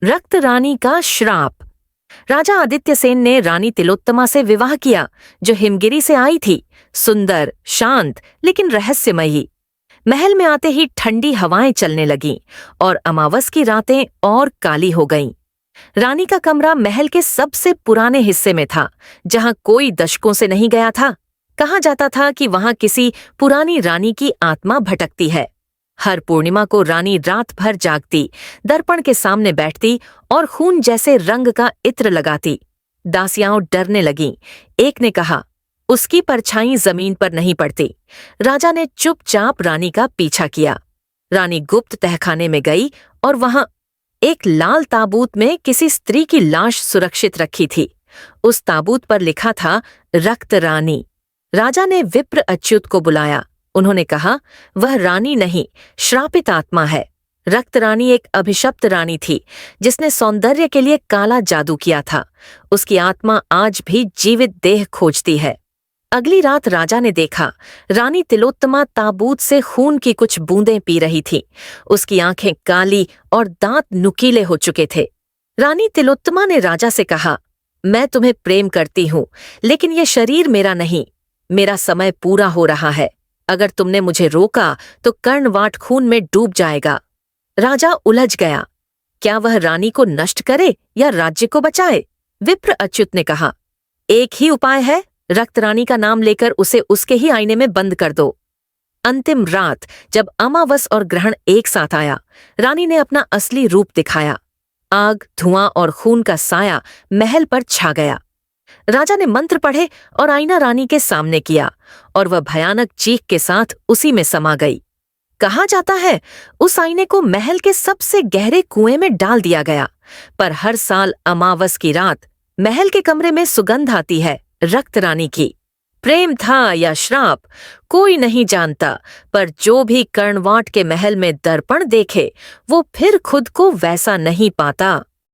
रक्त रानी का श्राप। राजा आदित्य सेन ने रानी तिलोत्तमा से विवाह किया, जो हिमगिरी से आई थी, सुंदर, शांत लेकिन रहस्यमयी। महल में आते ही ठंडी हवाएं चलने लगीं और अमावस की रातें और काली हो गईं। रानी का कमरा महल के सबसे पुराने हिस्से में था, जहां कोई दशकों से नहीं गया था। कहा जाता था कि वहां किसी पुरानी रानी की आत्मा भटकती है। हर पूर्णिमा को रानी रात भर जागती, दर्पण के सामने बैठती और खून जैसे रंग का इत्र लगाती। दासियां डरने लगीं। एक ने कहा, उसकी परछाई जमीन पर नहीं पड़ती। राजा ने चुपचाप रानी का पीछा किया। रानी गुप्त तहखाने में गई और वहां एक लाल ताबूत में किसी स्त्री की लाश सुरक्षित रखी थी। उस ताबूत पर लिखा था, रक्त रानी। राजा ने विप्र अच्युत को बुलाया। उन्होंने कहा, वह रानी नहीं, श्रापित आत्मा है। रक्त रानी एक अभिशप्त रानी थी, जिसने सौंदर्य के लिए काला जादू किया था। उसकी आत्मा आज भी जीवित देह खोजती है। अगली रात राजा ने देखा, रानी तिलोत्तमा ताबूत से खून की कुछ बूंदें पी रही थी। उसकी आंखें काली और दांत नुकीले हो चुके थे। रानी तिलोत्तमा ने राजा से कहा, मैं तुम्हें प्रेम करती हूं, लेकिन यह शरीर मेरा नहीं। मेरा समय पूरा हो रहा है। अगर तुमने मुझे रोका तो कर्णवाट खून में डूब जाएगा। राजा उलझ गया। क्या वह रानी को नष्ट करे या राज्य को बचाए? विप्र अच्युत ने कहा, एक ही उपाय है, रक्त रानी का नाम लेकर उसे उसके ही आईने में बंद कर दो। अंतिम रात, जब अमावस और ग्रहण एक साथ आया, रानी ने अपना असली रूप दिखाया। आग, धुआं और खून का साया महल पर छा गया। राजा ने मंत्र पढ़े और आईना रानी के सामने किया, और वह भयानक चीख के साथ उसी में समा गई। कहा जाता है, उस आईने को महल के सबसे गहरे कुएं में डाल दिया गया। पर हर साल अमावस की रात महल के कमरे में सुगंध आती है, रक्त रानी की। प्रेम था या श्राप, कोई नहीं जानता, पर जो भी कर्णवाट के महल में दर्पण देखे, वो फिर खुद को वैसा नहीं पाता।